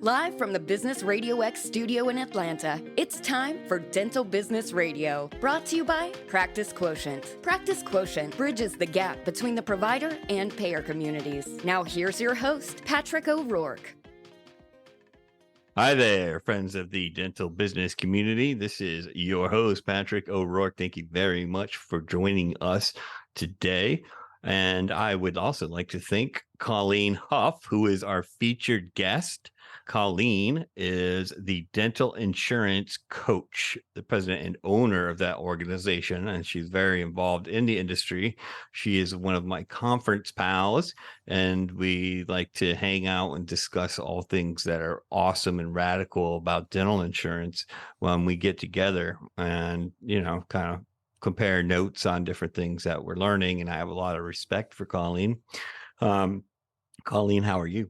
Live from the Business RadioX studio in Atlanta, it's time for Dental Business Radio, brought to you by Practice Quotient. Practice Quotient bridges the gap between the provider and payer communities. Now here's your host, Patrick O'Rourke. Hi there, friends of the dental business community. This is your host, Patrick O'Rourke. Thank you very much for joining us today. And I would also like to thank Colleen Huff, who is our featured guest. Colleen is the dental insurance coach, the president and owner of that organization, and she's very involved in the industry. She is one of my conference pals, and we like to hang out and discuss all things that are awesome and radical about dental insurance when we get together and, kind of compare notes on different things that we're learning. And I have a lot of respect for Colleen. Colleen, how are you?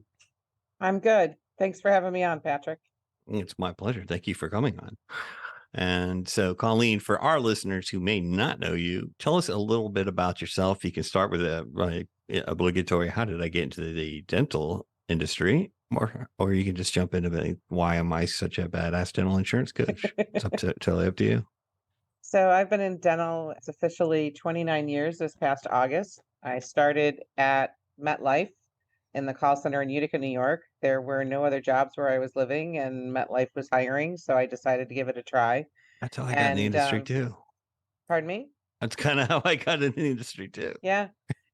I'm good. Thanks for having me on, Patrick. It's my pleasure. Thank you for coming on. And so, Colleen, for our listeners who may not know you, tell us a little bit about yourself. You can start with a obligatory, how did I get into the dental industry? Or you can just jump into why am I such a badass dental insurance coach? It's totally up to you. So I've been in dental, it's officially 29 years this past August. I started at MetLife in the call center in Utica, New York. There were no other jobs where I was living, and MetLife was hiring, so I decided to give it a try. That's how I got in the industry too. Pardon me? That's kind of how I got in the industry too. Yeah.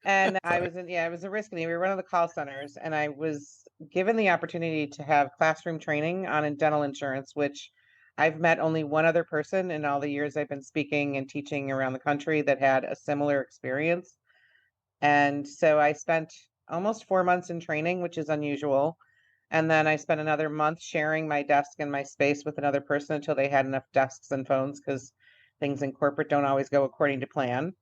And I was a risk and we were one of the call centers, and I was given the opportunity to have classroom training on dental insurance, which I've met only one other person in all the years I've been speaking and teaching around the country that had a similar experience. And so I spent almost 4 months in training, which is unusual. And then I spent another month sharing my desk and my space with another person until they had enough desks and phones, because things in corporate don't always go according to plan.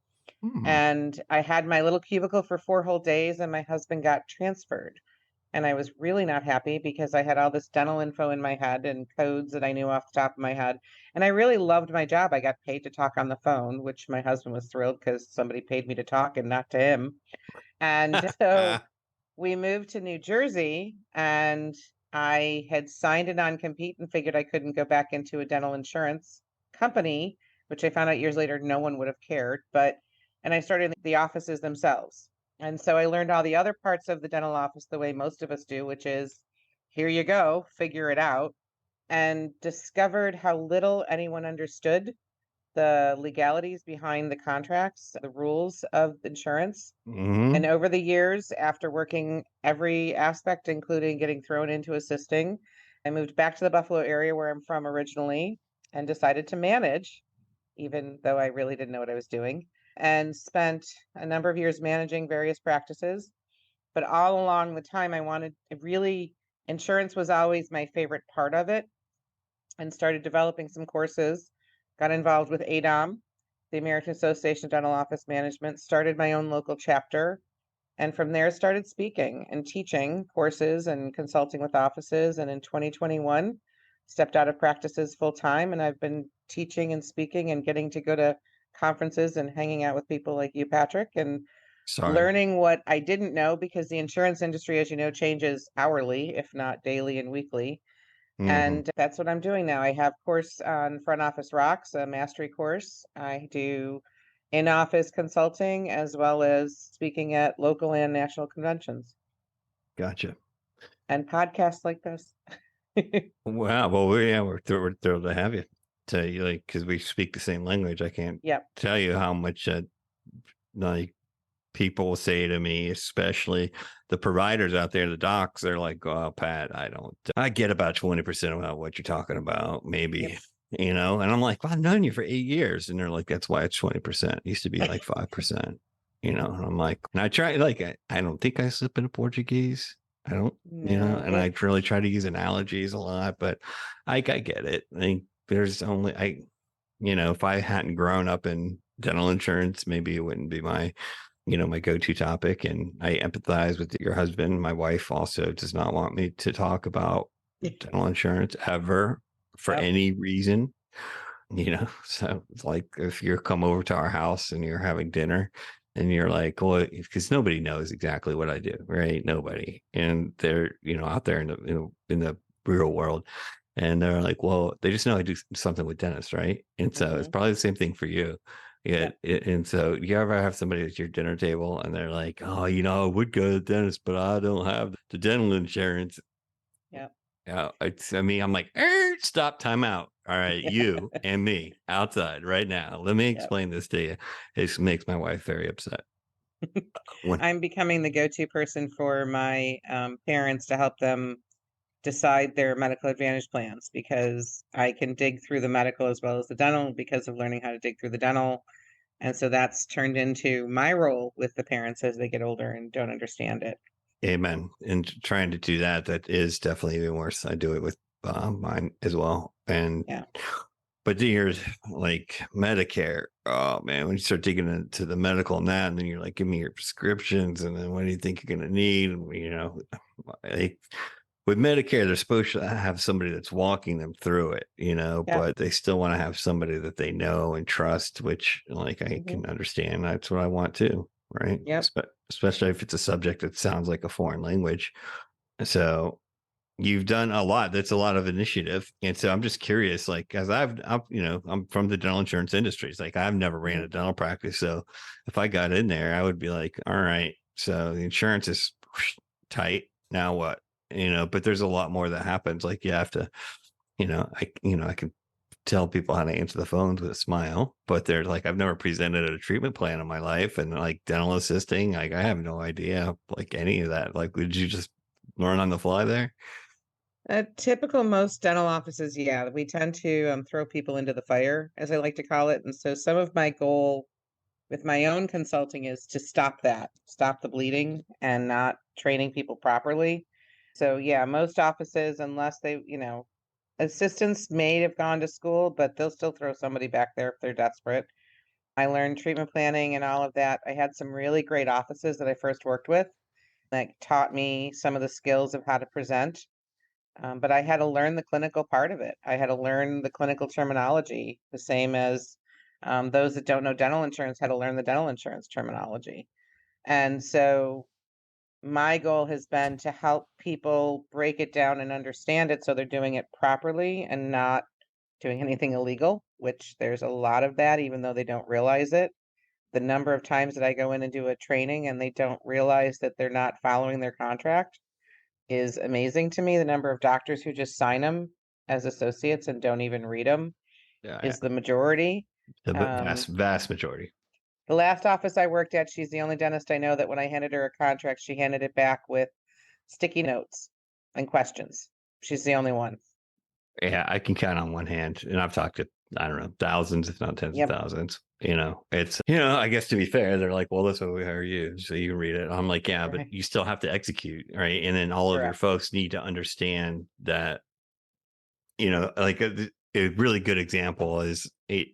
And I had my little cubicle for 4 whole days, and my husband got transferred. And I was really not happy because I had all this dental info in my head and codes that I knew off the top of my head. And I really loved my job. I got paid to talk on the phone, which my husband was thrilled because somebody paid me to talk and not to him. And so we moved to New Jersey, and I had signed a non-compete and figured I couldn't go back into a dental insurance company, which I found out years later no one would have cared. And I started the offices themselves. And so I learned all the other parts of the dental office the way most of us do, which is, here you go, figure it out, and discovered how little anyone understood the legalities behind the contracts, the rules of insurance. And over the years, after working every aspect, including getting thrown into assisting, I moved back to the Buffalo area where I'm from originally and decided to manage, even though I really didn't know what I was doing, and spent a number of years managing various practices. But all along the time, insurance was always my favorite part of it, and started developing some courses, got involved with ADOM, the American Association of Dental Office Management, started my own local chapter, and from there started speaking and teaching courses and consulting with offices. And in 2021, stepped out of practices full time, and I've been teaching and speaking and getting to go to conferences and hanging out with people like you, Patrick, and learning what I didn't know, because the insurance industry, as you know, changes hourly, if not daily and weekly. And that's what I'm doing now. I have course on Front Office Rocks, a mastery course. I do in-office consulting as well as speaking at local and national conventions. Gotcha. And podcasts like this. Wow. Well, we're thrilled to have you. Because we speak the same language. I can't tell you how much people say to me, especially the providers out there, the docs, they're like, oh, Pat, I get about 20% about what you're talking about, maybe, and I'm like, well, I've known you for 8 years. And they're like, that's why it's 20%. It used to be like 5%, and I'm like, and I try, I don't think I slip into Portuguese. I don't, and I really try to use analogies a lot, but I get it. I think there's only, if I hadn't grown up in dental insurance, maybe it wouldn't be my go-to topic. And I empathize with your husband. My wife also does not want me to talk about dental insurance ever for any reason, so it's like if you come over to our house and you're having dinner and you're like, well, because nobody knows exactly what I do, right? Nobody. And they're, out there in the real world. And they're like, well, they just know I do something with dentists, right? And so it's Mhm. probably the same thing for you. Yeah. Yep. And so you ever have somebody at your dinner table and they're like, oh, I would go to the dentist, but I don't have the dental insurance. Yep. Yeah. I'm like, stop, time out. All right. You and me outside right now. Let me Yep. explain this to you. It makes my wife very upset. When, I'm becoming the go-to person for my parents to help them decide their medical advantage plans because I can dig through the medical as well as the dental because of learning how to dig through the dental. And so that's turned into my role with the parents as they get older and don't understand it. amen. And trying to do that, that is definitely even worse. I do it with mine as well. And Yeah. but here's like Medicare. Oh man, when you start digging into the medical and that, and then you're like, give me your prescriptions, and then what do you think you're gonna need? Like with Medicare, they're supposed to have somebody that's walking them through it, Yeah. but they still want to have somebody that they know and trust, which like I Mhm. can understand. That's what I want too, right? Yep. Especially if it's a subject that sounds like a foreign language. So you've done a lot. That's a lot of initiative. And so I'm just curious, like, as I'm from the dental insurance industry. It's like I've never ran Mhm. a dental practice. So if I got in there, I would be like, all right, so the insurance is tight. Now what? But there's a lot more that happens. Like you have to, I can tell people how to answer the phones with a smile, but they're like, I've never presented a treatment plan in my life. And like dental assisting, like I have no idea like any of that. Like, did you just learn on the fly there? Typical most dental offices, yeah, we tend to throw people into the fire, as I like to call it. And so some of my goal with my own consulting is to stop the bleeding and not training people properly. So yeah, most offices, unless assistants may have gone to school, but they'll still throw somebody back there if they're desperate. I learned treatment planning and all of that. I had some really great offices that I first worked with that taught me some of the skills of how to present. But I had to learn the clinical part of it. I had to learn the clinical terminology, the same as those that don't know dental insurance had to learn the dental insurance terminology. And so my goal has been to help people break it down and understand it so they're doing it properly and not doing anything illegal, which there's a lot of that, even though they don't realize it. The number of times that I go in and do a training and they don't realize that they're not following their contract is amazing to me. The number of doctors who just sign them as associates and don't even read them Yeah, is the majority. the Um, vast majority. the last office I worked at, she's the only dentist I know that when I handed her a contract, she handed it back with sticky notes and questions. She's the only one. Yeah, I can count on one hand, and I've talked to I don't know thousands, if not tens of Yep. thousands. It's I guess to be fair, they're like, well, that's why we hire you, so you can read it. I'm like, yeah, but Right. you still have to execute, right? And then all of your Correct. folks need to understand that like a really good example is the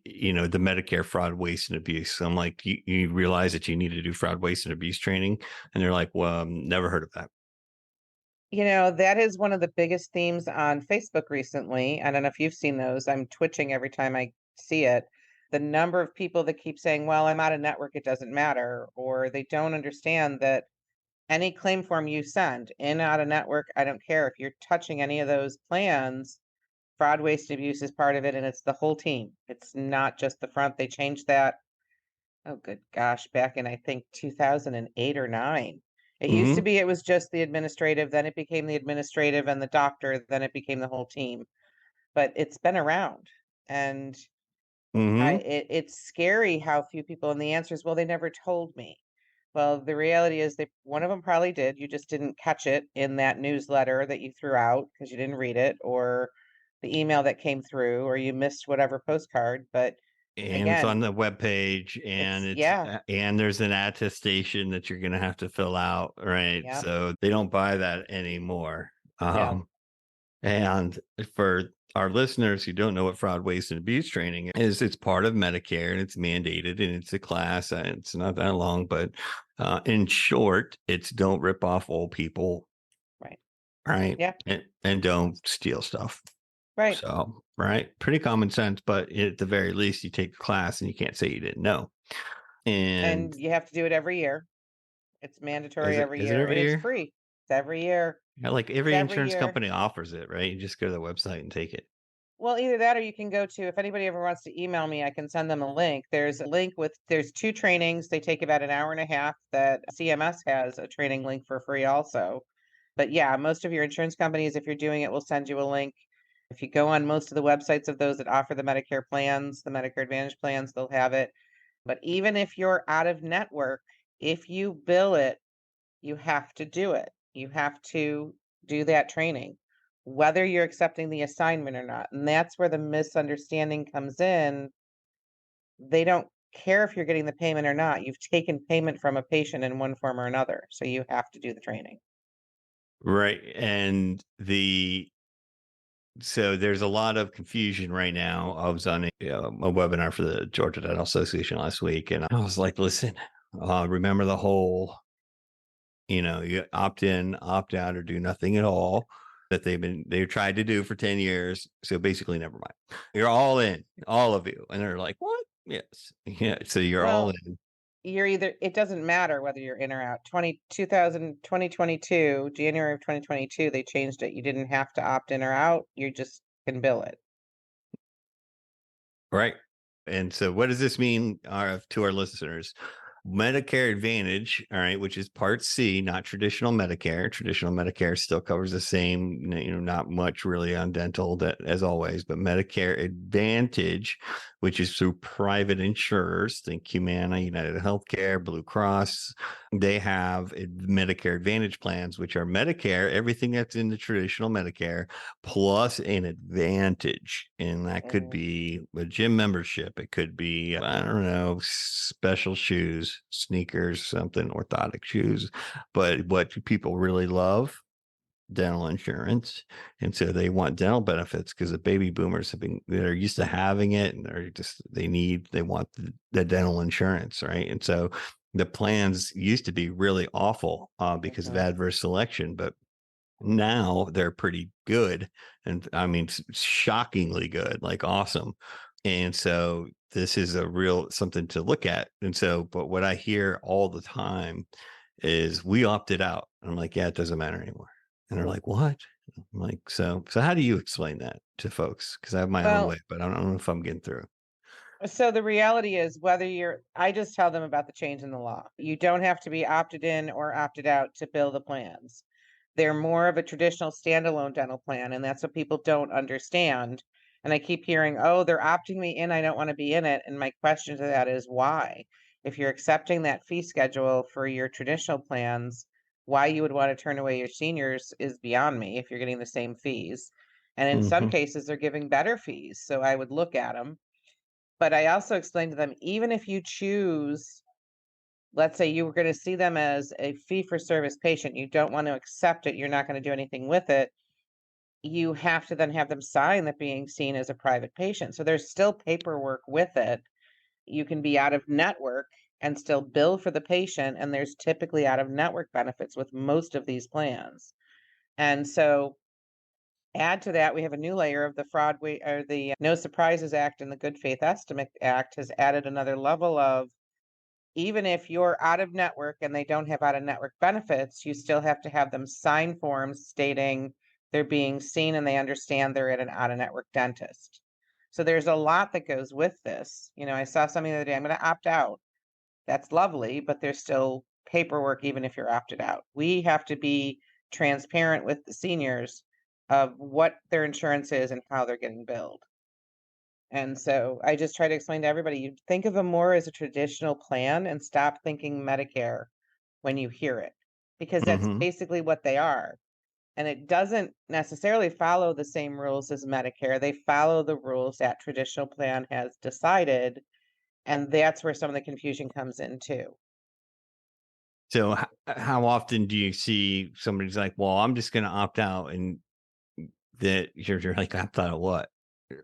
Medicare fraud, waste, and abuse. So I'm like, you realize that you need to do fraud, waste, and abuse training, and they're like, well, never heard of that. That is one of the biggest themes on Facebook recently. I don't know if you've seen those. I'm twitching every time I see it. The number of people that keep saying, well, I'm out of network, it doesn't matter, or they don't understand that any claim form you send in, out of network, I don't care if you're touching any of those plans, fraud, waste, and abuse is part of it, and it's the whole team. It's not just the front. They changed that. Oh, good gosh, back in I think 2008 or 9. It used to Mm-hmm. be it was just the administrative, then it became the administrative and the doctor, then it became the whole team. But it's been around. And Mm-hmm. it's scary how few people, and the answer is, well, they never told me. Well, the reality is one of them probably did. You just didn't catch it in that newsletter that you threw out because you didn't read it, or the email that came through, or you missed whatever postcard. But And it's on again, the web page, and yeah, and there's an attestation that you're going to have to fill out, right? yeah, So they don't buy that anymore. yeah. And for our listeners who don't know what fraud, waste, and abuse training is, it's part of Medicare and it's mandated and it's a class and it's not that long, but in short, it's don't rip off old people, Right. right? Yeah. And don't steal stuff. Right. So, right, pretty common sense, but at the very least, you take a class and you can't say you didn't know. And And you have to do it every year. It's mandatory every is it year, every and it's year? free. It's every year. Yeah, like every every insurance year. company offers it, right? You just go to the website and take it. Well, either that or you can go to, if anybody ever wants to email me, I can send them a link. There's a link there's 2 trainings. They take about an hour and a half that CMS has a training link for free also. But yeah, most of your insurance companies, if you're doing it, will send you a link. If you go on most of the websites of those that offer the Medicare plans, the Medicare Advantage plans, they'll have it. But even if you're out of network, if you bill it, you have to do it. You have to do that training, whether you're accepting the assignment or not. And that's where the misunderstanding comes in. They don't care if you're getting the payment or not. You've taken payment from a patient in one form or another. So you have to do the training. Right. And so there's a lot of confusion right now. I was on a webinar for the Georgia Dental Association last week, and I was like, listen, remember the whole, you opt in, opt out, or do nothing at all that they've tried to do for 10 years. So basically, never mind. You're all in, all of you. And they're like, what? Yes. Yeah. So you're all Well, in. you're either, it doesn't matter whether you're in or out. 2022, January of 2022, they changed it. You didn't have to opt in or out. You just can bill it. Right. And so what does this mean to our listeners? Medicare Advantage, all right, which is Part C, not traditional Medicare. Traditional Medicare still covers the same, not much really on dental that as always, but Medicare Advantage, which is through private insurers, think Humana, United Healthcare, Blue Cross. They have Medicare Advantage plans, which are Medicare, everything that's in the traditional Medicare, plus an advantage. And that could be a gym membership. It could be, I don't know, special shoes, sneakers, something, orthotic shoes. But what people really love, dental insurance. And so they want dental benefits because the baby boomers they're used to having it, and they want the dental insurance. Right. And so the plans used to be really awful because of adverse selection, but now they're pretty good. And I mean, shockingly good, like awesome. And so this is a real something to look at. And so, but what I hear all the time is we opted out. I'm like, yeah, it doesn't matter anymore. And they're like, what? I'm like, so how do you explain that to folks? Because I have my own Well, way, but I don't know if I'm getting through. so the reality is I just tell them about the change in the law. You don't have to be opted in or opted out to bill the plans. They're more of a traditional standalone dental plan, and that's what people don't understand. And I keep hearing, oh, they're opting me in, I don't want to be in it. And my question to that is why? If you're accepting that fee schedule for your traditional plans, why you would want to turn away your seniors is beyond me if you're getting the same fees. And in some Mm-hmm. cases, they're giving better fees. So I would look at them. But I also explained to them, even if you choose, let's say you were going to see them as a fee for service patient, you don't want to accept it, you're not going to do anything with it, you have to then have them sign that being seen as a private patient. So there's still paperwork with it. You can be out of network and still bill for the patient, and there's typically out of network benefits with most of these plans. And so add to that, we have a new layer of the No Surprises Act and the Good Faith Estimate Act has added another level of, even if you're out of network and they don't have out of network benefits, you still have to have them sign forms stating they're being seen and they understand they're at an out of network dentist. So there's a lot that goes with this. I saw something the other day, I'm going to opt out. That's lovely, but there's still paperwork even if you're opted out. We have to be transparent with the seniors of what their insurance is and how they're getting billed. And so I just try to explain to everybody, you think of them more as a traditional plan and stop thinking Medicare when you hear it, because that's Mm-hmm. basically what they are. And it doesn't necessarily follow the same rules as Medicare. They follow the rules that traditional plan has decided. And that's where some of the confusion comes in too. So how often do you see somebody's like, well, I'm just going to opt out, and that you're like, opt out of what?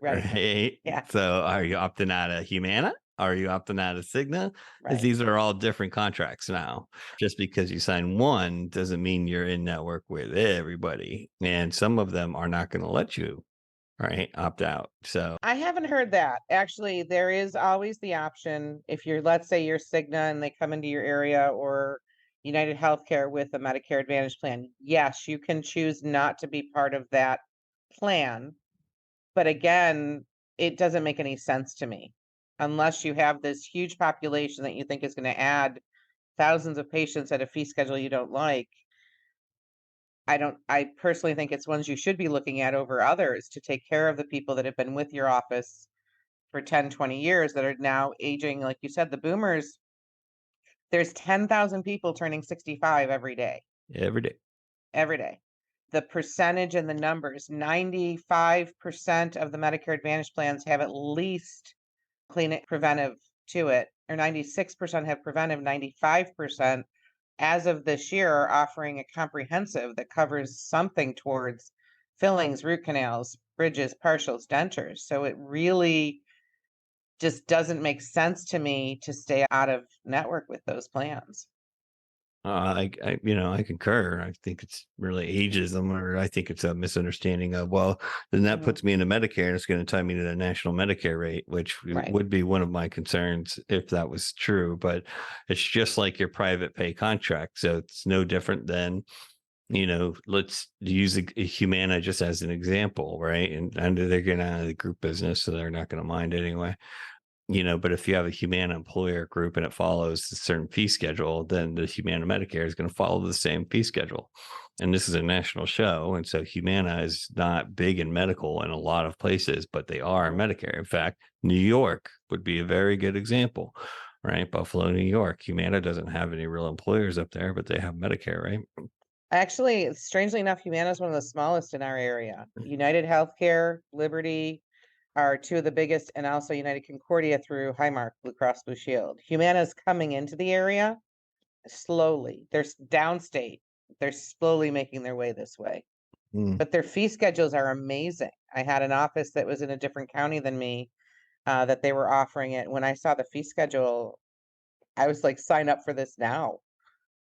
Right. Right. Yeah. So are you opting out of Humana? Are you opting out of Cigna? Because Right. these are all different contracts now. Just because you sign one doesn't mean you're in network with everybody. And some of them are not going to let you, right, opt out. So, I haven't heard that. Actually, there is always the option if let's say you're Cigna and they come into your area, or United Healthcare with a Medicare Advantage plan. Yes, you can choose not to be part of that plan. But again, it doesn't make any sense to me unless you have this huge population that you think is going to add thousands of patients at a fee schedule you don't like. I personally think it's ones you should be looking at over others to take care of the people that have been with your office for 10, 20 years that are now aging. Like you said, the boomers, there's 10,000 people turning 65 every day. Every day. Every day. The percentage and the numbers, 95% of the Medicare Advantage plans have at least clinic preventive to it, or 96% have preventive, 95% as of this year are offering a comprehensive that covers something towards fillings, root canals, bridges, partials, dentures. So it really just doesn't make sense to me to stay out of network with those plans. I concur. I think it's really ageism, or I think it's a misunderstanding of, well, then that puts me into Medicare and it's going to tie me to the national Medicare rate, which Right. would be one of my concerns if that was true. But it's just like your private pay contract. So it's no different than, let's use a Humana just as an example, right? And they're getting out of the group business, so they're not going to mind anyway. But if you have a Humana employer group and it follows a certain fee schedule, then the Humana Medicare is going to follow the same fee schedule. And this is a national show. And so Humana is not big in medical in a lot of places, but they are in Medicare. In fact, New York would be a very good example, right? Buffalo, New York. Humana doesn't have any real employers up there, but they have Medicare, right? Actually, strangely enough, Humana is one of the smallest in our area. United Healthcare, Liberty are two of the biggest, and also United Concordia through Highmark, Blue Cross Blue Shield. Humana is coming into the area slowly. They're downstate. They're slowly making their way this way. But their fee schedules are amazing. I had an office that was in a different county than me that they were offering it. When I saw the fee schedule, I was like, sign up for this now.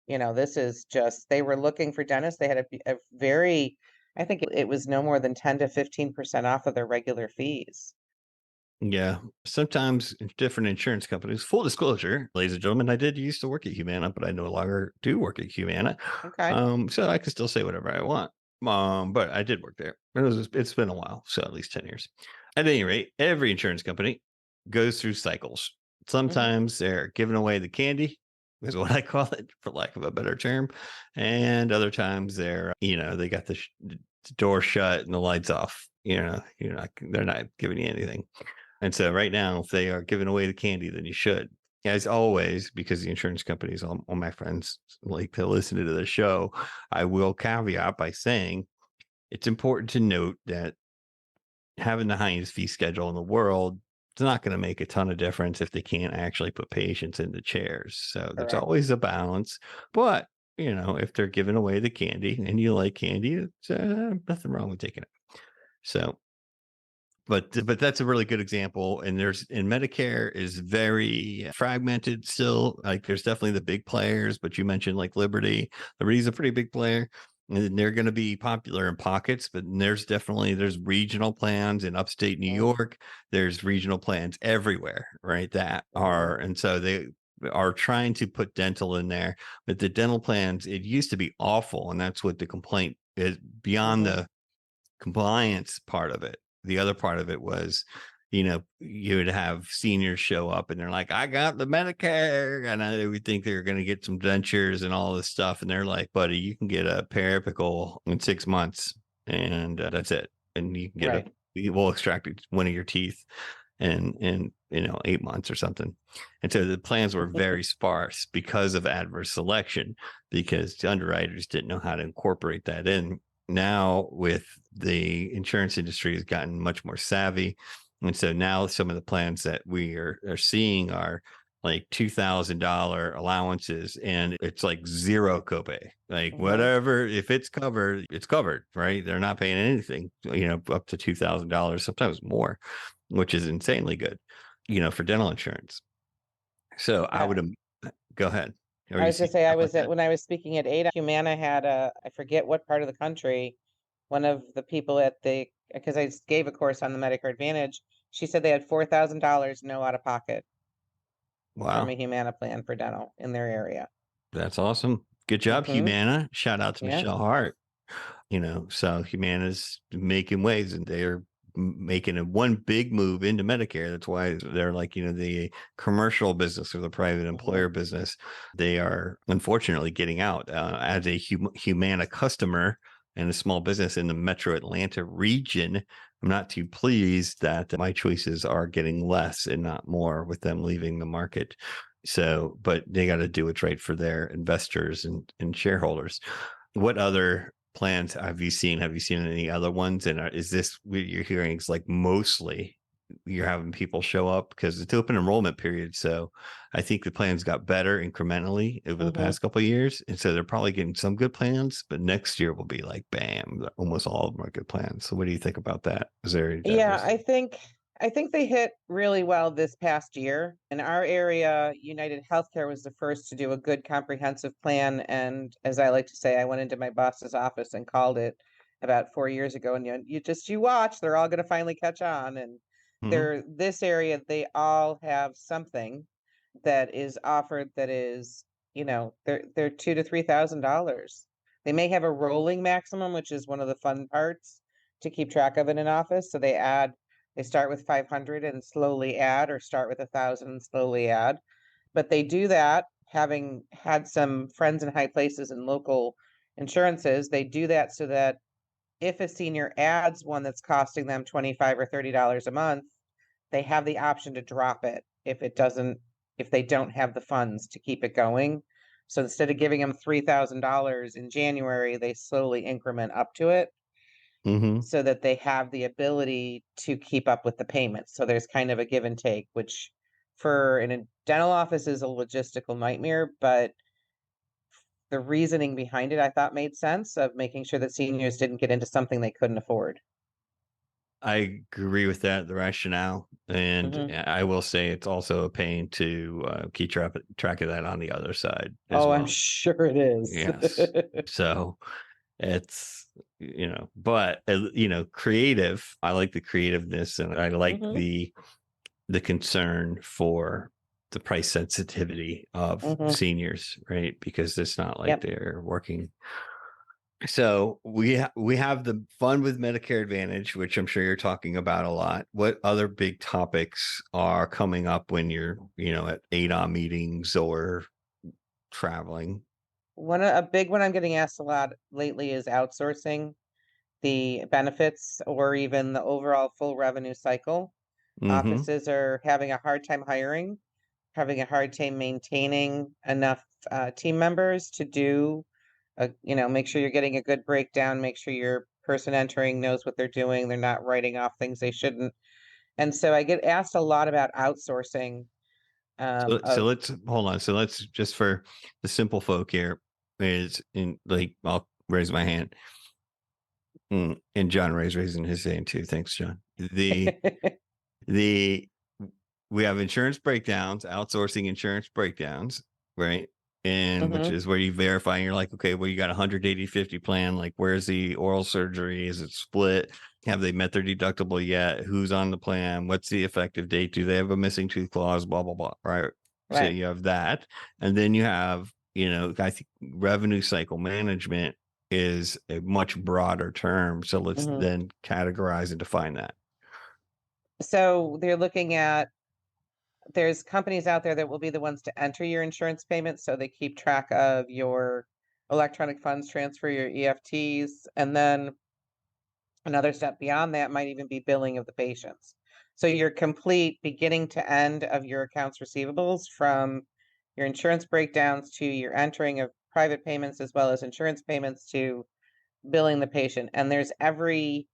This is just, they were looking for dentists. They had a very, I think it was no more than 10 to 15% off of their regular fees. Yeah. Sometimes different insurance companies, full disclosure, ladies and gentlemen, I did used to work at Humana, but I no longer do work at Humana. Okay. So I can still say whatever I want. But I did work there. It's been a while, so at least 10 years. At any rate, every insurance company goes through cycles. Sometimes they're giving away the candy, is what I call it, for lack of a better term. And other times they're, they got the door shut and the lights off. They're not giving you anything. And so right now, if they are giving away the candy, then you should. As always, because the insurance companies, all my friends like to listen to the show, I will caveat by saying it's important to note that having the highest fee schedule in the world is not going to make a ton of difference if they can't actually put patients in the chairs. So there's Correct. always a balance. But, if they're giving away the candy and you like candy, it's nothing wrong with taking it. So but that's a really good example. And Medicare is very fragmented still. Like there's definitely the big players, but you mentioned like Liberty's a pretty big player, and they're going to be popular in pockets, but there's regional plans in upstate New York. There's regional plans everywhere, right? And so they are trying to put dental in there, but the dental plans, it used to be awful. And that's what the complaint is beyond the compliance part of it. The other part of it was, you would have seniors show up and they're like, I got the Medicare. And they would think they're going to get some dentures and all this stuff. And they're like, buddy, you can get a periapical in 6 months and that's it. And you can get we'll extract one of your teeth in 8 months or something. And so the plans were very sparse because of adverse selection, because the underwriters didn't know how to incorporate that in. Now with the insurance industry has gotten much more savvy. And so now some of the plans that we are seeing are like $2,000 allowances, and it's like zero copay, like whatever, if it's covered, it's covered, right? They're not paying anything, up to $2,000, sometimes more, which is insanely good, for dental insurance. So I would go ahead. I was just say when I was speaking at ADA, Humana had I forget what part of the country, one of the people because I gave a course on the Medicare Advantage, she said they had $4,000 no out of pocket from a Humana plan for dental in their area. That's awesome. Good job, Mhm. Humana. Shout out to Yeah. Michelle Hart. So Humana's making waves, and they're making one big move into Medicare. That's why they're like, the commercial business or the private employer business. They are unfortunately getting out as a Humana customer and a small business in the Metro Atlanta region. I'm not too pleased that my choices are getting less and not more with them leaving the market. So, but they got to do what's right for their investors and shareholders. What other plans have you seen? Have you seen any other ones? And is this what you're hearing is like mostly you're having people show up because it's open enrollment period? So I think the plans got better incrementally over the past couple of years. And so they're probably getting some good plans, but next year will be like, bam, almost all of them are good plans. So what do you think about that? Is there any Yeah, diversity? I think they hit really well this past year. In our area, United Healthcare was the first to do a good comprehensive plan. And as I like to say, I went into my boss's office and called it about 4 years ago. And you watch, they're all going to finally catch on. And Mhm. this area, they all have something that is offered that is, they're $2,000 to $3,000. They may have a rolling maximum, which is one of the fun parts to keep track of in an office. So they start with 500 and slowly add, or start with 1,000 and slowly add. But they do that, having had some friends in high places and local insurances, they do that so that if a senior adds one that's costing them $25 or $30 a month, they have the option to drop it if they don't have the funds to keep it going. So instead of giving them $3,000 in January, they slowly increment up to it Mhm. so that they have the ability to keep up with the payments. So there's kind of a give and take, which for in a dental office is a logistical nightmare, but the reasoning behind it I thought made sense, of making sure that seniors didn't get into something they couldn't afford. I agree with that, the rationale. And Mhm. I will say it's also a pain to keep track of that on the other side as Oh, I'm well. sure it is. Yes. So it's, but, creative. I like the creativeness, and I like Mhm, the concern for the price sensitivity of mhm. seniors, right? Because it's not like Yep. they're working. So we have the fun with Medicare Advantage, which I'm sure you're talking about a lot. What other big topics are coming up when you're, at ADA meetings or traveling? A big one I'm getting asked a lot lately is outsourcing the benefits or even the overall full revenue cycle. Mm-hmm. Offices are having a hard time hiring, having a hard time maintaining enough team members to make sure you're getting a good breakdown, make sure your person entering knows what they're doing, they're not writing off things they shouldn't. And so I get asked a lot about outsourcing So of let's hold on. So let's just for the simple folk here is in like I'll raise my hand. And John Ray's raising his hand too. Thanks, John. The we have insurance breakdowns, outsourcing insurance breakdowns, right? And which Mhm, is where you verify and you're like, okay, well, you got 180/50 plan. Like, where's the oral surgery? Is it split? Have they met their deductible yet? Who's on the plan? What's the effective date? Do they have a missing tooth clause? Blah, blah, blah. Right. So right. you have that. And then you have, I think revenue cycle management is a much broader term. So let's Mhm. then categorize and define that. So they're looking at there's companies out there that will be the ones to enter your insurance payments, so they keep track of your electronic funds transfer, your EFTs, and then another step beyond that might even be billing of the patients. So your complete beginning to end of your accounts receivables, from your insurance breakdowns to your entering of private payments as well as insurance payments to billing the patient. And there's every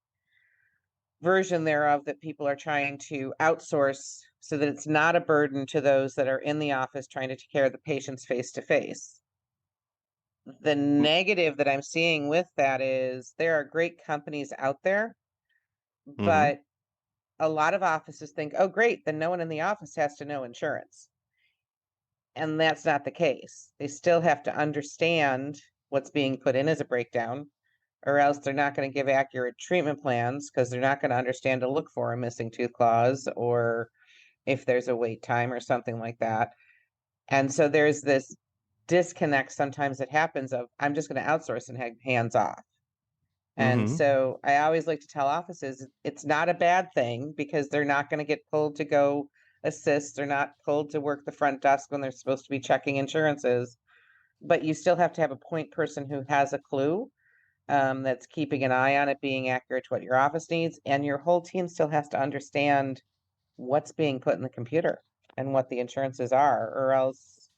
version thereof that people are trying to outsource so that it's not a burden to those that are in the office trying to take care of the patients face to face. The negative that I'm seeing with that is there are great companies out there, Mm-hmm. but a lot of offices think, oh, great, then no one in the office has to know insurance. And that's not the case. They still have to understand what's being put in as a breakdown, or else they're not going to give accurate treatment plans because they're not going to understand to look for a missing tooth clause or if there's a wait time or something like that. And so there's this disconnect sometimes that happens of I'm just going to outsource and hands off. And Mm-hmm. so I always like to tell offices it's not a bad thing because they're not going to get pulled to go assist. They're not pulled to work the front desk when they're supposed to be checking insurances. But you still have to have a point person who has a clue, that's keeping an eye on it being accurate to what your office needs. And your whole team still has to understand what's being put in the computer and what the insurances are, or else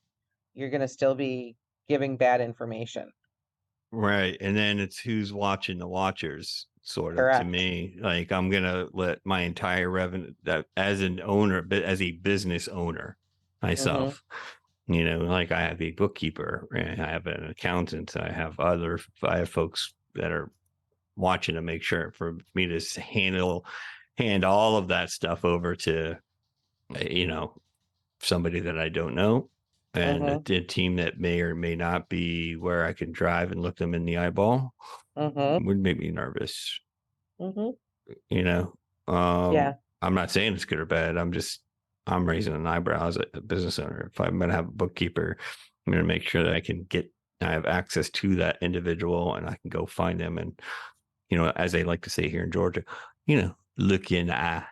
you're going to still be giving bad information. Right. And then it's who's watching the watchers, sort of, to Correct. me. Like, I'm going to let my entire revenue, that as an owner, but as a business owner myself, like I have a bookkeeper, and I have an accountant, I have folks that are watching to make sure for me to hand all of that stuff over to, somebody that I don't know, and a team that may or may not be where I can drive and look them in the eyeball would make me nervous. You know, Yeah. I'm not saying it's good or bad. I'm raising an eyebrow as a business owner. If I'm going to have a bookkeeper, I'm going to make sure that I have access to that individual, and I can go find them. And, as they like to say here in Georgia, look in the eye.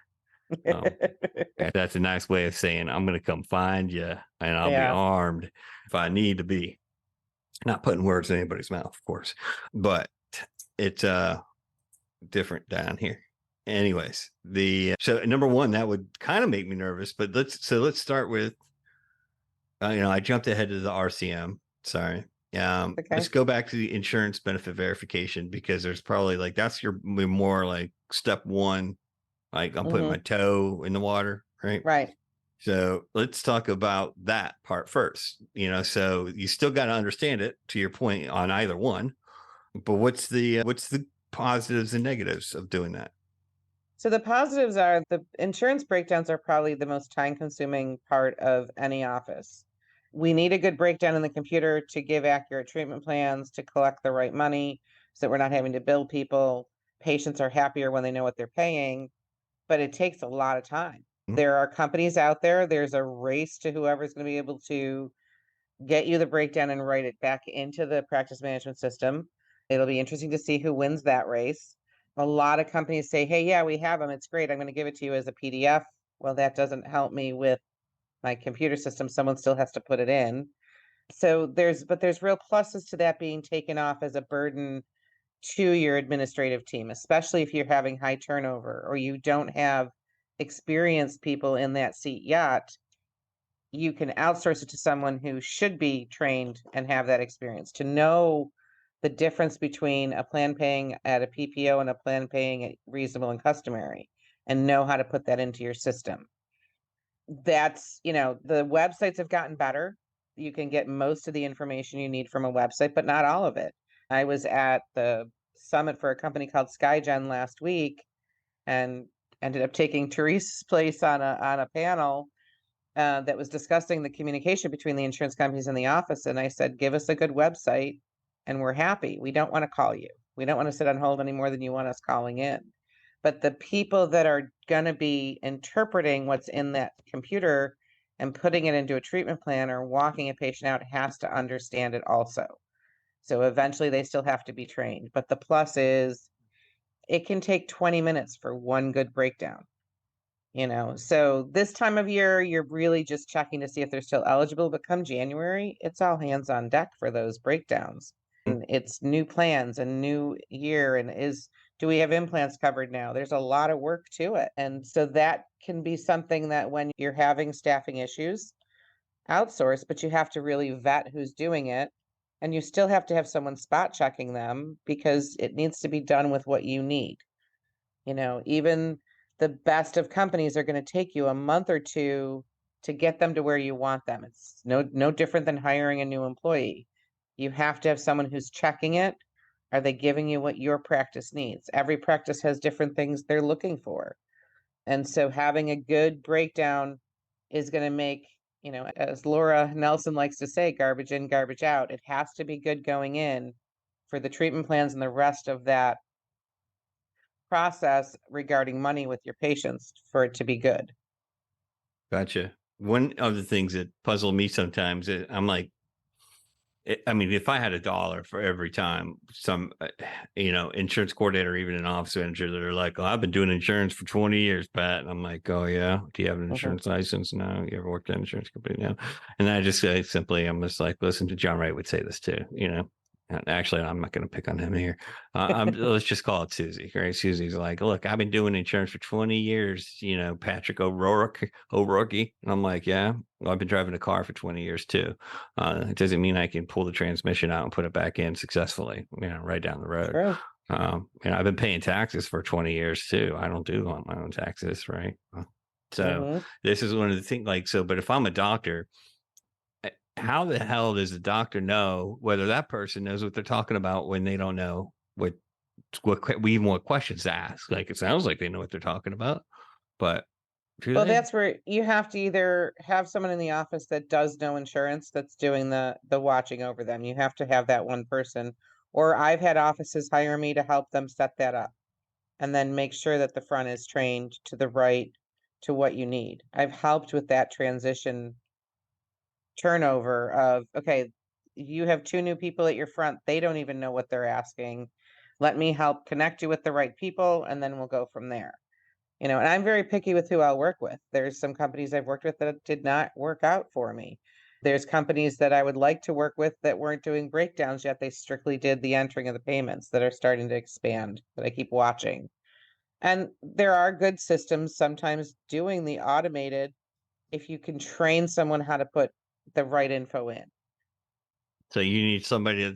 That's a nice way of saying I'm going to come find you, and I'll be Yeah. armed if I need to be. Not putting words in anybody's mouth, of course, but it's different down here. Anyways, so number one, that would kind of make me nervous, but let's start with, I jumped ahead to the RCM. Sorry. Okay. Let's go back to the insurance benefit verification, because there's probably that's your more like step one. Like, I'm putting my toe in the water, right? Right. So let's talk about that part first. So you still got to understand it, to your point, on either one. But what's the positives and negatives of doing that? So the positives are the insurance breakdowns are probably the most time-consuming part of any office. We need a good breakdown in the computer to give accurate treatment plans, to collect the right money so that we're not having to bill people. Patients are happier when they know what they're paying, but it takes a lot of time. There are companies out there, there's a race to whoever's going to be able to get you the breakdown and write it back into the practice management system. It'll be interesting to see who wins that race. A lot of companies say, hey, yeah, we have them. It's great. I'm going to give it to you as a PDF. Well, that doesn't help me with my computer system. Someone still has to put it in. So there's real pluses to that being taken off as a burden to your administrative team, especially if you're having high turnover or you don't have experienced people in that seat yet. You can outsource it to someone who should be trained and have that experience to know the difference between a plan paying at a PPO and a plan paying at reasonable and customary, and know how to put that into your system. That's, the websites have gotten better. You can get most of the information you need from a website, but not all of it. I was at the summit for a company called SkyGen last week and ended up taking Teresa's place on a panel that was discussing the communication between the insurance companies and the office. And I said, give us a good website and we're happy. We don't want to call you. We don't want to sit on hold any more than you want us calling in. But the people that are going to be interpreting what's in that computer and putting it into a treatment plan or walking a patient out has to understand it also. So eventually they still have to be trained. But the plus is it can take 20 minutes for one good breakdown. So this time of year, you're really just checking to see if they're still eligible. But come January, it's all hands on deck for those breakdowns. And it's new plans and new year. And do we have implants covered now? There's a lot of work to it. And so that can be something that when you're having staffing issues, outsource, but you have to really vet who's doing it. And you still have to have someone spot checking them because it needs to be done with what you need. Even the best of companies are going to take you a month or two to get them to where you want them. It's no different than hiring a new employee. You have to have someone who's checking it. Are they giving you what your practice needs? Every practice has different things they're looking for. And so having a good breakdown is going to make, as Laura Nelson likes to say, garbage in, garbage out. It has to be good going in for the treatment plans and the rest of that process regarding money with your patients for it to be good. Gotcha. One of the things that puzzle me sometimes, I'm like, I mean, if I had $1 for every time some, insurance coordinator, even an office manager, that are like, "Oh, I've been doing insurance for 20 years, Pat." And I'm like, "Oh yeah, do you have an Mhm. insurance license? No. You ever worked at an insurance company? No." And I just say simply, I'm just like, listen, to John Wright would say this too, And actually, I'm not going to pick on him here. Let's just call it Susie, right? Susie's like, "Look, I've been doing insurance for 20 years, Patrick O'Rourke." And I'm like, "Yeah, well, I've been driving a car for 20 years too. It doesn't mean I can pull the transmission out and put it back in successfully, right down the road. True. I've been paying taxes for 20 years too. I don't do my own taxes, right? So Mhm. this is one of the things, like, so, but if I'm a doctor, how the hell does the doctor know whether that person knows what they're talking about when they don't know what questions to ask? Like, it sounds like they know what they're talking about, but do Well, they? that's where you have to either have someone in the office that does know insurance that's doing the watching over them. You have to have that one person. Or I've had offices hire me to help them set that up and then make sure that the front is trained to the right to what you need. I've helped with that transition turnover of, okay, you have two new people at your front. They don't even know what they're asking. Let me help connect you with the right people, and then we'll go from there. And I'm very picky with who I'll work with. There's some companies I've worked with that did not work out for me. There's companies that I would like to work with that weren't doing breakdowns yet. They strictly did the entering of the payments that are starting to expand that I keep watching. And there are good systems sometimes doing the automated if you can train someone how to put the right info in. So you need somebody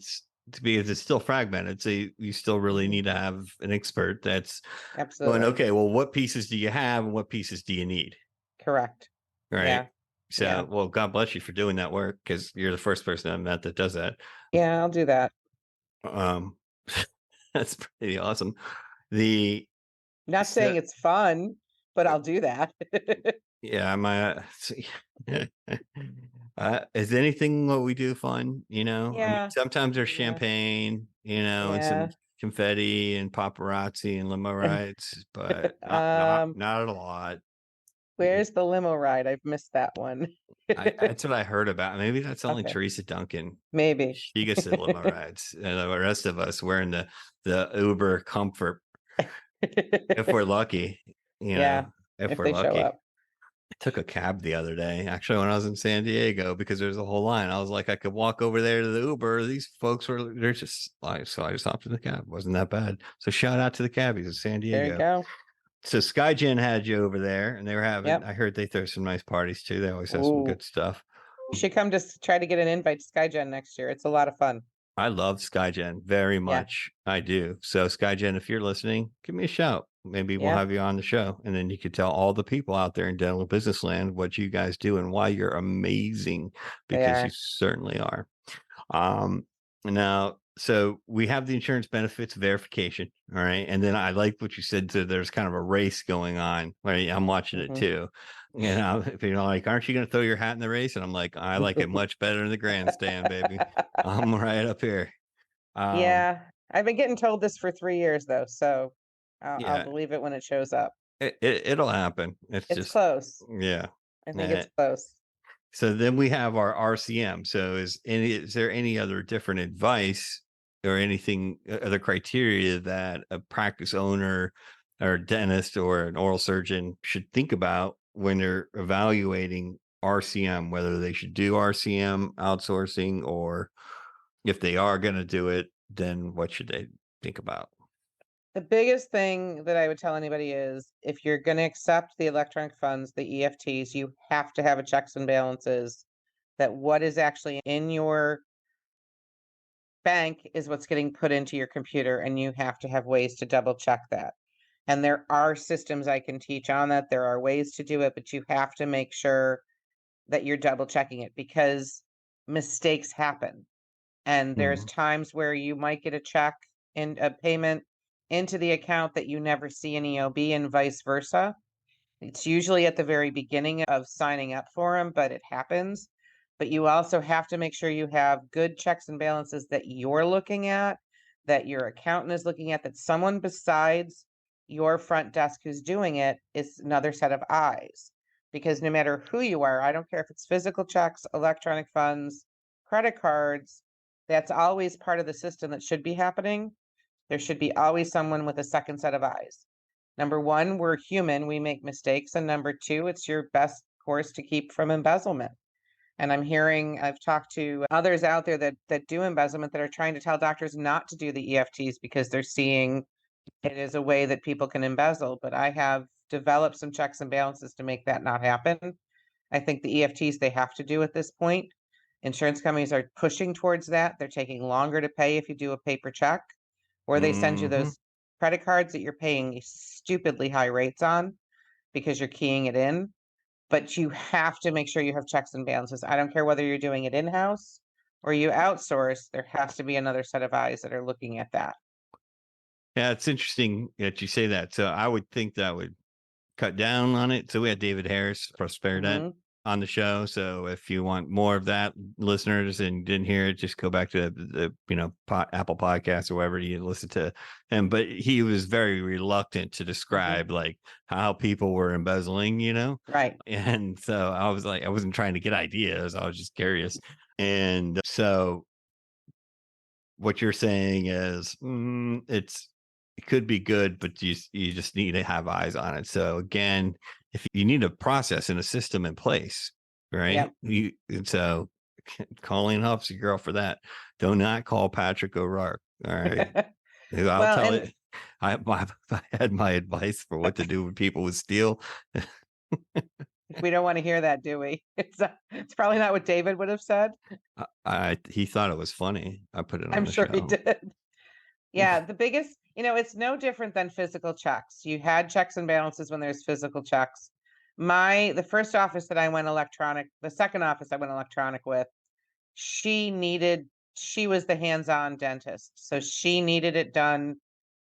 because it's still fragmented. So you still really Mhm. need to have an expert that's going, Absolutely. okay, well, what pieces do you have and what pieces do you need? Correct. Right. Yeah. So, Yeah. well, God bless you for doing that work, because you're the first person I met that does that. Yeah, I'll do that. Um, that's pretty awesome. The Not saying so, it's fun, but I'll do that. yeah, is anything what we do fun? I mean, Yeah. sometimes there's Yeah. champagne, and some Yeah. confetti and paparazzi and limo rides, but not Um, not a lot. where's the limo ride? I've missed that one. That's what I heard about. Maybe that's only Okay, Teresa Duncan. maybe. She gets the limo rides, and the rest of us we're in the Uber Comfort if we're lucky. You Yeah, know, if if we're they show lucky. up. I took a cab the other day, actually, when I was in San Diego, because there's a whole line. I was like, I could walk over there to the Uber. These folks they're just like, so I just hopped in the cab. Wasn't that bad. So shout out to the cabbies in San There you Diego. go. So Skygen had you over there, and they were having, Yep. I heard they throw some nice parties too. They always have some Ooh, good stuff. you should come try to get an invite to Skygen next year. It's a lot of fun. I love Skygen very Yeah. much. I do. So Skygen, if you're listening, give me a shout. Maybe we'll Yeah, have you on the show, and then you could tell all the people out there in dental business land what you guys do and why you're amazing, they because you are. certainly are. Um, Now, so we have the insurance benefits verification. All right. And then I like what you said. So there's kind of a race going on. Right. I'm watching it Mhm. too. If you're like, aren't you going to throw your hat in the race? And I'm like, I like it much better in the grandstand, baby. I'm right up here. Um, Yeah, I've been getting told this for 3 years though, so I'll yeah, believe it when it shows up. it'll happen. It's It's just, close. yeah. I think Eh, it's close. So then we have our RCM. So is there any other different advice or anything, other criteria that a practice owner or dentist or an oral surgeon should think about when they're evaluating RCM, whether they should do RCM outsourcing, or if they are going to do it, then what should they think about? The biggest thing that I would tell anybody is if you're going to accept the electronic funds, the EFTs, you have to have a checks and balances that what is actually in your bank is what's getting put into your computer, and you have to have ways to double check that. And there are systems I can teach on that. There are ways to do it, but you have to make sure that you're double checking it because mistakes happen. And there's Hmm. times where you might get a check and a payment into the account that you never see an EOB and vice versa. It's usually at the very beginning of signing up for them, but it happens. But you also have to make sure you have good checks and balances that you're looking at, that your accountant is looking at, that someone besides your front desk who's doing it is another set of eyes. Because no matter who you are, I don't care if it's physical checks, electronic funds, credit cards, That's always part of the system that should be happening. There should be always someone with a second set of eyes. Number one, we're human, we make mistakes. And number two, it's your best course to keep from embezzlement. And I've talked to others out there that do embezzlement that are trying to tell doctors not to do the EFTs because they're seeing it as a way that people can embezzle. But I have developed some checks and balances to make that not happen. I think the EFTs they have to do at this point. Insurance companies are pushing towards that. They're taking longer to pay if you do a paper check, or they send you Mm-hmm. those credit cards that you're paying stupidly high rates on because you're keying it in. But you have to make sure you have checks and balances. I don't care whether you're doing it in-house or you outsource, there has to be another set of eyes that are looking at that. Yeah, it's interesting that you say that. So I would think that would cut down on it. So we had David Harris, Prosperident, Mhm. on the show. So if you want more of that, listeners, and didn't hear it, just go back to the Apple Podcast or wherever you listen to him. But he was very reluctant to describe like how people were embezzling, Right. And so I was like, I wasn't trying to get ideas. I was just curious. And so what you're saying is it could be good, but you just need to have eyes on it. So again, if you need a process and a system in place, right? Yep. So Colleen Huff's your girl for that. Do not call Patrick O'Rourke. All right. I'll Well, tell and you. I had my advice for what to do with people with steel. we don't want to hear that, do we? It's probably not what David would have said. He thought it was funny. I put it on I'm the sure he show. did. Yeah, the biggest, it's no different than physical checks. You had checks and balances when there's physical checks. The first office that I went electronic, the second office I went electronic with, she was the hands-on dentist. So she needed it done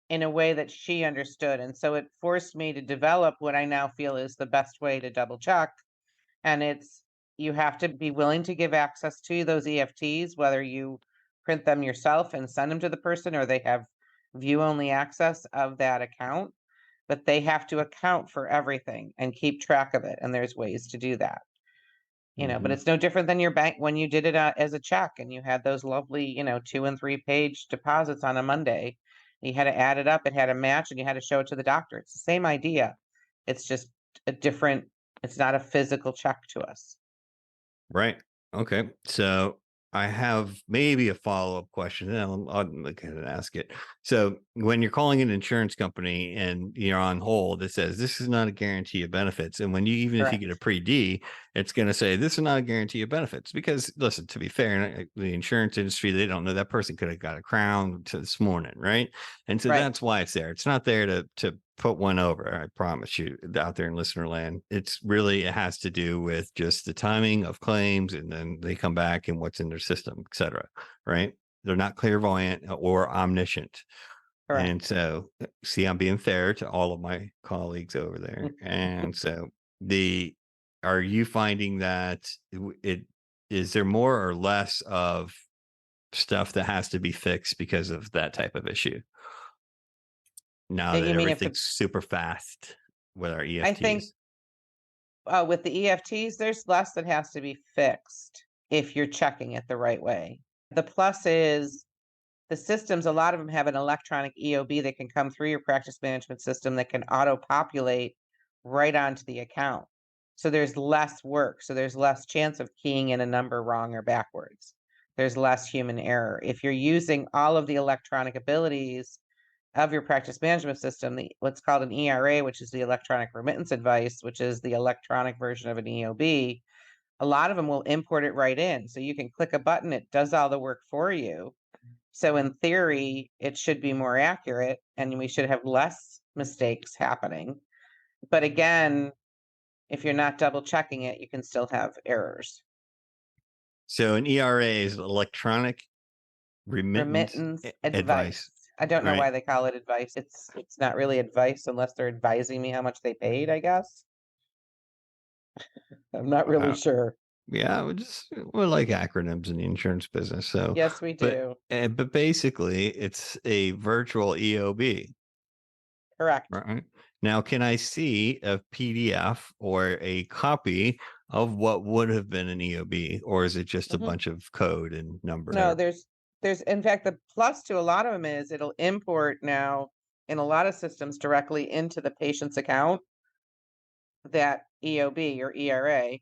in a way that she understood. And so it forced me to develop what I now feel is the best way to double check. And you have to be willing to give access to those EFTs, whether you print them yourself and send them to the person or they have view only access of that account, but they have to account for everything and keep track of it. And there's ways to do that. But it's no different than your bank when you did it as a check and you had those lovely, 2 and 3 page deposits on a Monday. You had to add it up, it had a match, and you had to show it to the doctor. It's the same idea. It's just it's not a physical check to us. Right. Okay. So I have maybe a follow-up question. And I'll look at it and ask it. So when you're calling an insurance company and you're on hold, it says this is not a guarantee of benefits. And when if you get a pre-D, it's going to say this is not a guarantee of benefits. Because listen, to be fair, the insurance industry, they don't know that person could have got a crown to this morning, right? And so that's why it's there. It's not there to put one over. I promise you, out there in listener land, it has to do with just the timing of claims, and then they come back and what's in their system, etc. Right? They're not clairvoyant or omniscient. Correct. And so, see, I'm being fair to all of my colleagues over there. And so, are you finding that is there more or less of stuff that has to be fixed because of that type of issue? Now that everything's super fast with our EFTs. I think with the EFTs, there's less that has to be fixed if you're checking it the right way. The plus is the systems, a lot of them have an electronic EOB that can come through your practice management system that can auto-populate right onto the account. So there's less work. So there's less chance of keying in a number wrong or backwards. There's less human error. If you're using all of the electronic abilities of your practice management system, what's called an ERA, which is the electronic remittance advice, which is the electronic version of an EOB, a lot of them will import it right in. So you can click a button, it does all the work for you. So in theory, it should be more accurate and we should have less mistakes happening. But again, if you're not double checking it, you can still have errors. So an ERA is electronic remittance advice. I don't know why they call it advice. It's not really advice unless they're advising me how much they paid, I guess. I'm not really sure. Yeah, we like acronyms in the insurance business. So yes, we do. But basically, it's a virtual EOB. Correct. Right. Now, can I see a PDF or a copy of what would have been an EOB, or is it just a bunch of code and numbers? No, In fact, the plus to a lot of them is it'll import now in a lot of systems directly into the patient's account that EOB or ERA.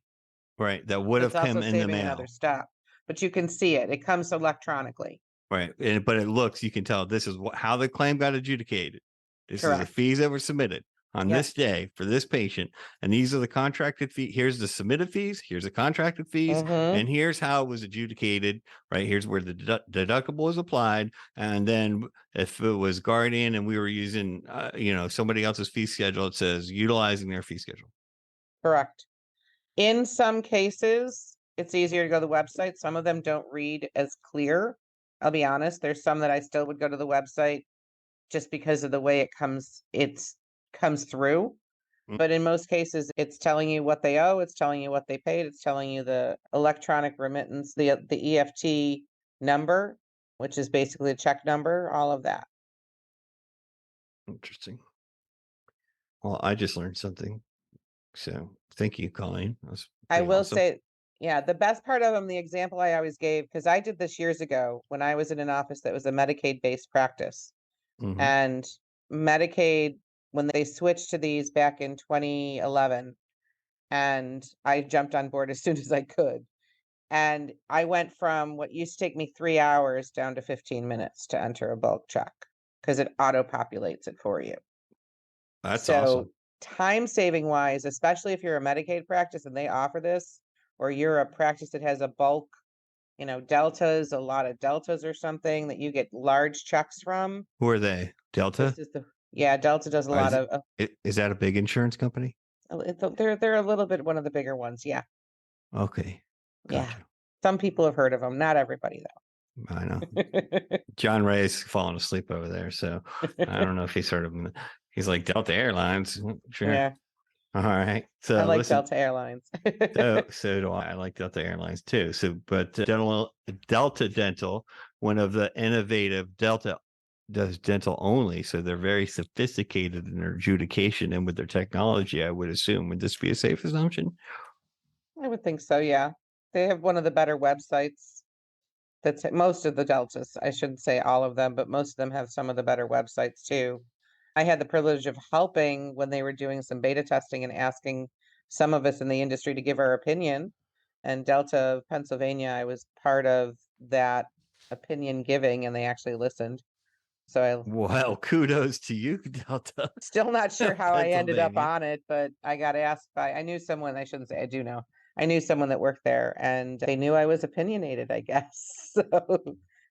Right. That would have It's also come in the saving another mail. step, but you can see it. It comes electronically. Right. But it looks, you can tell this is how the claim got adjudicated. This is the Correct. fees that were submitted on Yep. this day for this patient. And these are the contracted fees. Here's the submitted fees. Here's the contracted fees. Mhm. And here's how it was adjudicated. Right. Here's where the deductible is applied. And then if it was Guardian and we were using, somebody else's fee schedule, it says utilizing their fee schedule. Correct. In some cases, it's easier to go to the website. Some of them don't read as clear. I'll be honest. There's some that I still would go to the website just because of the way it comes through. Mm. But in most cases, it's telling you what they owe, it's telling you what they paid, it's telling you the electronic remittance, the EFT number, which is basically a check number, all of that. Interesting. Well, I just learned something. So thank you, Colleen. That's I will awesome. say, yeah, the best part of them, the example I always gave, because I did this years ago when I was in an office that was a Medicaid-based practice. Mhm. And Medicaid, when they switched to these back in 2011, and I jumped on board as soon as I could. And I went from what used to take me 3 hours down to 15 minutes to enter a bulk check because it auto-populates it for you. That's So awesome. time saving wise, especially if you're a Medicaid practice and they offer this, or you're a practice that has a bulk, deltas, a lot of deltas or something that you get large checks from. Who are they? Delta? This is Delta does a lot Is, of, is that a big insurance company? they're a little bit one of the bigger ones. Yeah. Okay. Yeah. Gotcha. Some people have heard of them, not everybody I know. though. John Ray's falling asleep over there. So I don't know if he's heard of him. He's like Delta Airlines. Sure. Yeah. All right. I So like listen, Delta Airlines. so do I. I like Delta Airlines too. So, but Delta Dental, one of the innovative Delta does dental only. So they're very sophisticated in their adjudication and with their technology, I would assume. Would this be a safe assumption? I would think so, yeah. They have one of the better websites. That's most of the Deltas. I shouldn't say all of them, but most of them have some of the better websites too. I had the privilege of helping when they were doing some beta testing and asking some of us in the industry to give our opinion. And Delta of Pennsylvania, I was part of that opinion giving, and they actually listened. So Well, kudos to you, Delta. still not sure how I ended up Pennsylvania. on it, but I got asked I knew someone, I shouldn't say I do know. I knew someone that worked there and they knew I was opinionated, I guess.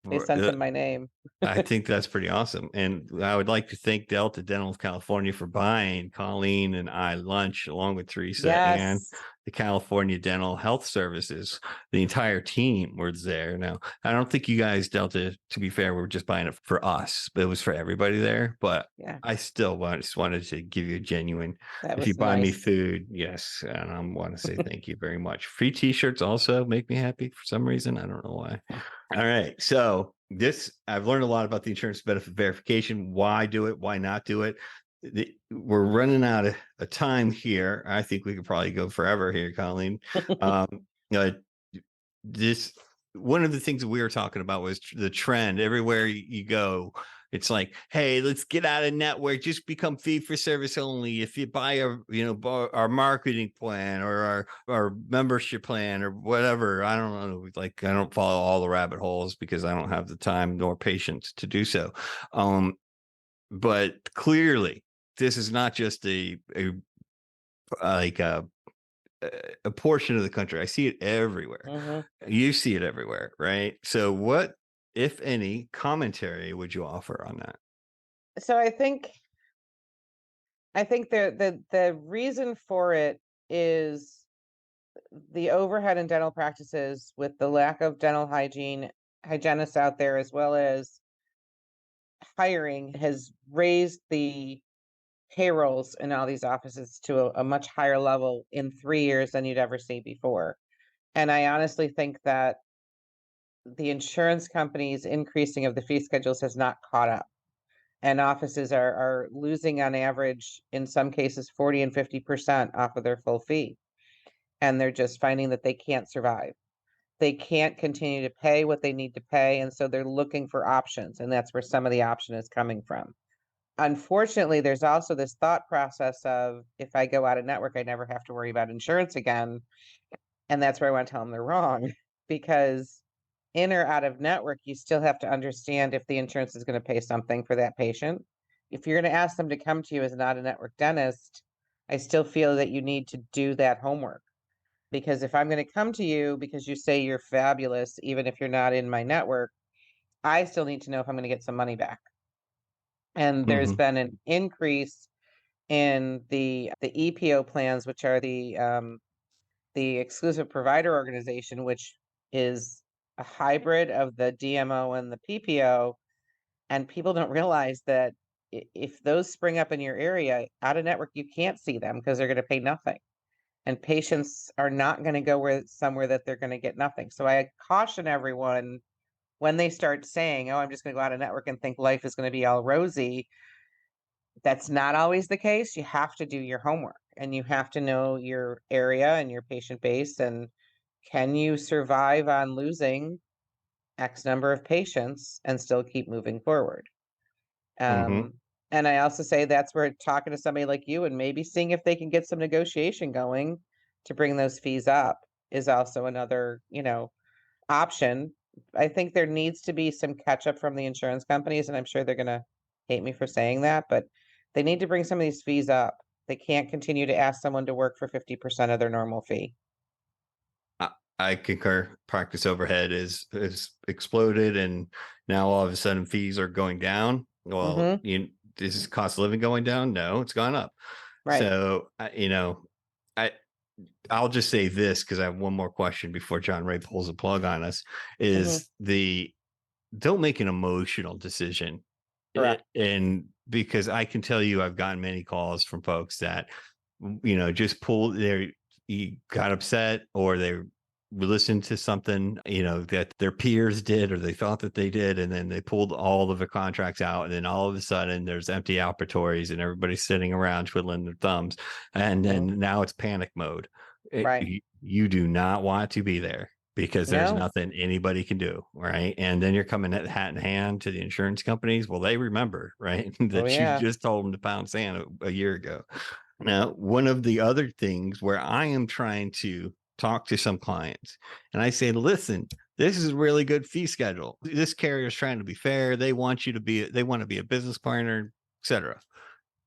So they sent in my name. I think that's pretty awesome. And I would like to thank Delta Dental of California for buying Colleen and I lunch along with Teresa and Yes. the California Dental Health Services. The entire team was there. Now, I don't think you guys, Delta, to be fair, were just buying it for us, but it was for everybody there. But Yeah, I still just wanted to give you a genuine, that if you was buy me nice. food, yes. And I want to say thank you very much. Free t-shirts also make me happy for some reason. I don't know why. All right. So I've learned a lot about the insurance benefit verification. Why do it? Why not do it? We're running out of time here. I think we could probably go forever here, Colleen. Um, uh, this one of the things that we were talking about was the trend. Everywhere you go, it's like, hey, let's get out of network, just become fee for service only. If you buy our marketing plan or our membership plan or whatever, I don't know, like I don't follow all the rabbit holes because I don't have the time nor patience to do so. But clearly this is not just a portion of the country. I see it everywhere. Mhm. You see it everywhere, right? So what, if any, commentary would you offer on that? So I think the reason for it is the overhead in dental practices with the lack of dental hygienists out there, as well as hiring, has raised the payrolls in all these offices to a much higher level in 3 years than you'd ever see before. And I honestly think that the insurance companies' increasing of the fee schedules has not caught up. And offices are losing on average, in some cases, 40 and 50% off of their full fee. And they're just finding that they can't survive. they can't continue to pay what they need to pay, and so they're looking for options, and that's where some of the option is coming from. Unfortunately, there's also this thought process of, if I go out of network, I never have to worry about insurance again, and that's where I wanna tell them they're wrong, because in or out of network, you still have to understand if the insurance is gonna pay something for that patient. If you're gonna ask them to come to you as an out-of-network dentist, I still feel that you need to do that homework, because if I'm gonna come to you because you say you're fabulous, even if you're not in my network, I still need to know if I'm gonna get some money back. And there's Hmm. been an increase in the EPO plans, which are the exclusive provider organization, which is a hybrid of the DMO and the PPO. And people don't realize that if those spring up in your area, out of network, you can't see them because they're going to pay nothing. And patients are not going to go somewhere that they're going to get nothing. So I caution everyone when they start saying, "Oh, I'm just going to go out of network and think life is going to be all rosy." That's not always the case. You have to do your homework, and you have to know your area and your patient base, and can you survive on losing X number of patients and still keep moving forward? Hmm. Um, and I also say that's where talking to somebody like you and maybe seeing if they can get some negotiation going to bring those fees up is also another, option. I think there needs to be some catch up from the insurance companies, and I'm sure they're gonna hate me for saying that, but they need to bring some of these fees up. They can't continue to ask someone to work for 50% of their normal fee. I, I concur. Practice overhead is exploded, and now all of a sudden fees are going down. Well, Mhm. is cost of living going down? No, it's gone up. Right. So I I'll just say this because I have one more question before John Ray pulls a plug on us. Mhm. Is the Don't make an emotional decision. Correct. And because I can tell you, I've gotten many calls from folks that, just pulled you got upset, or they listened to something, that their peers did, or they thought that they did. And then they pulled all of the contracts out. And then all of a sudden there's empty operatories and everybody's sitting around twiddling their thumbs. And Mhm. then now it's panic mode. Right. You do not want to be there, because there's No. nothing anybody can do, right? And then you're coming at hat in hand to the insurance companies. Well, they remember, right, Oh, that you yeah. just told them to pound sand a year ago. Now, one of the other things where I am trying to talk to some clients, and I say, listen, this is a really good fee schedule. This carrier is trying to be fair. They want you to they want to be a business partner, etc.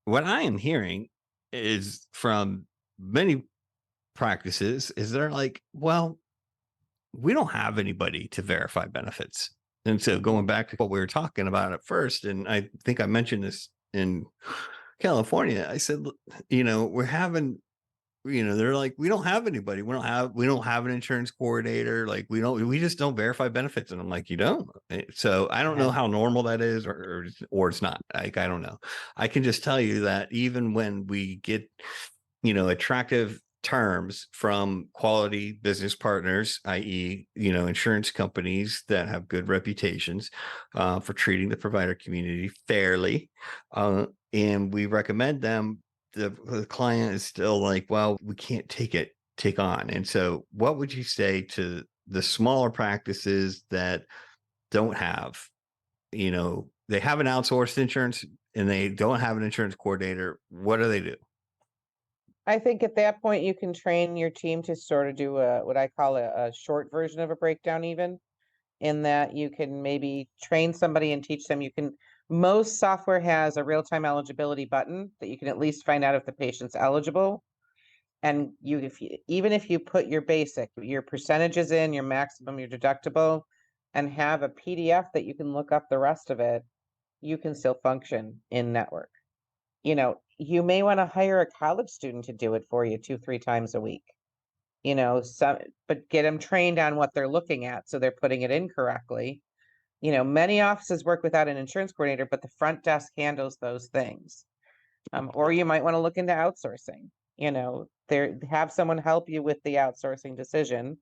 What I am hearing is from many practices is they're like, well, we don't have anybody to verify benefits. And so Mhm. going back to what we were talking about at first, and I think I mentioned this in California, I said, we're having, they're like, we don't have anybody. We don't have an insurance coordinator. Like we just don't verify benefits. And I'm like, you don't. So I don't know Yeah. how normal that is, or it's not. Like, I don't know. I can just tell you that even when we get, attractive terms from quality business partners, i.e., insurance companies that have good reputations for treating the provider community fairly, and we recommend them, the client is still like, well, we can't take on. And so what would you say to the smaller practices that don't have, they have an outsourced insurance and they don't have an insurance coordinator? What do they do? I think at that point you can train your team to sort of do what I call a short version of a breakdown, even in that you can maybe train somebody and teach them. Most software has a real-time eligibility button that you can at least find out if the patient's eligible. And even if you put your basic, your percentages in, your maximum, your deductible, and have a PDF that you can look up the rest of it, you can still function in network. You may want to hire a college student to do it for you 2, 3 times a week. But get them trained on what they're looking at so they're putting it in correctly. Many offices work without an insurance coordinator, but the front desk handles those things. Or you might want to look into outsourcing. Have someone help you with the outsourcing decision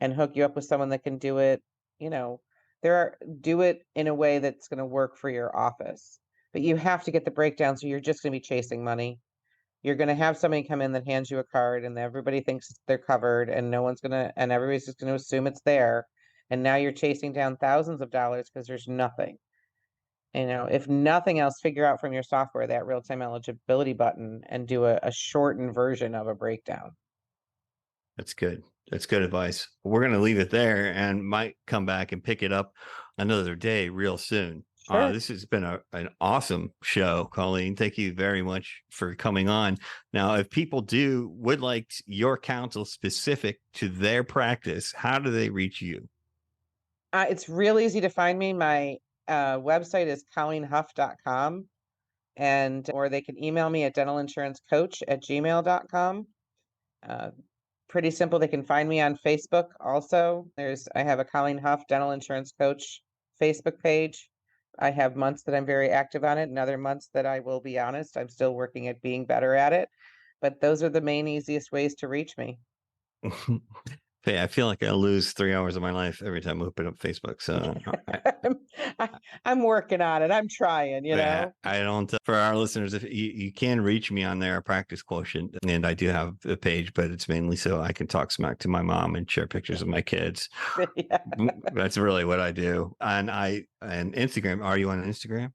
and hook you up with someone that can do it. You know, do it in a way that's going to work for your office. But you have to get the breakdown, so you're just going to be chasing money. you're going to have somebody come in that hands you a card and everybody thinks they're covered and and everybody's just going to assume it's there. And now you're chasing down thousands of dollars because there's nothing. If nothing else, figure out from your software that real-time eligibility button and do a shortened version of a breakdown. That's good. That's good advice. We're going to leave it there and might come back and pick it up another day real soon. Sure. This has been an awesome show, Colleen. Thank you very much for coming on. Now, if people would like your counsel specific to their practice, how do they reach you? It's real easy to find me. My website is colleenhuff.com, or they can email me at dentalinsurancecoach@gmail.com. Pretty simple. They can find me on Facebook also. I have a Colleen Huff Dental Insurance Coach Facebook page. I have months that I'm very active on it and other months that I will be honest, I'm still working at being better at it. But those are the main easiest ways to reach me. Hey, I feel like I lose 3 hours of my life every time I open up Facebook. So I'm working on it. I'm trying, I don't, for our listeners, if you can reach me on there, Practice Quotient, and I do have a page, but it's mainly so I can talk smack to my mom and share pictures of my kids. Yeah. That's really what I do. And Instagram, are you on Instagram?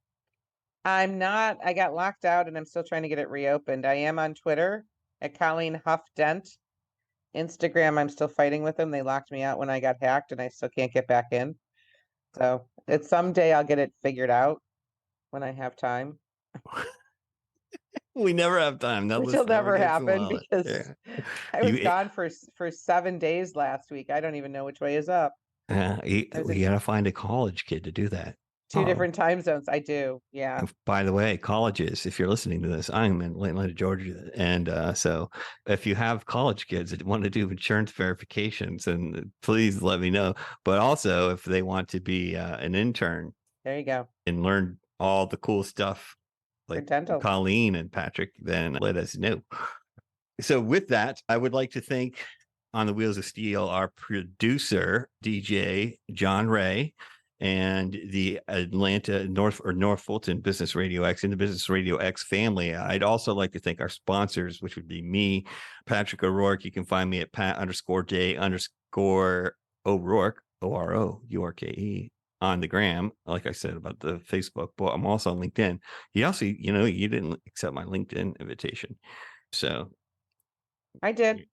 I'm not. I got locked out and I'm still trying to get it reopened. I am on Twitter at Colleen Huff Dent. Instagram, I'm still fighting with them. They locked me out when I got hacked and I still can't get back in. So it's someday I'll get it figured out when I have time. We never have time. Which will never happen because I was gone for 7 days last week. I don't even know which way is up. We gotta find a college kid to do that. Two different time zones. I do. Yeah. By the way, colleges, if you're listening to this, I'm in Atlanta, Georgia. And so if you have college kids that want to do insurance verifications, and please let me know. But also if they want to be an intern. There you go. And learn all the cool stuff like Colleen and Patrick, then let us know. So with that, I would like to thank On the Wheels of Steel, our producer, DJ John Ray, and the Atlanta North Fulton Business Radio X and the Business Radio X family. I'd also like to thank our sponsors, which would be me, Patrick O'Rourke. You can find me at Pat_J_O'Rourke, OROURKE, on the gram, like I said about the Facebook, but I'm also on LinkedIn. You didn't accept my LinkedIn invitation. So I did.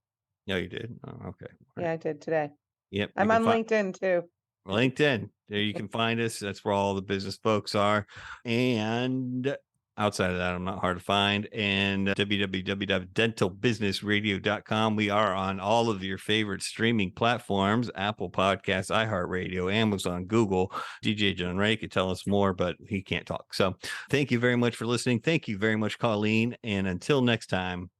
No, you did. Oh, okay. Yeah, I did today. Yep. I'm on LinkedIn too. LinkedIn. There you can find us. That's where all the business folks are. And outside of that, I'm not hard to find. And www.dentalbusinessradio.com. We are on all of your favorite streaming platforms: Apple Podcasts, iHeartRadio, Amazon, Google. DJ John Ray could tell us more, but he can't talk. So thank you very much for listening. Thank you very much, Colleen. And until next time,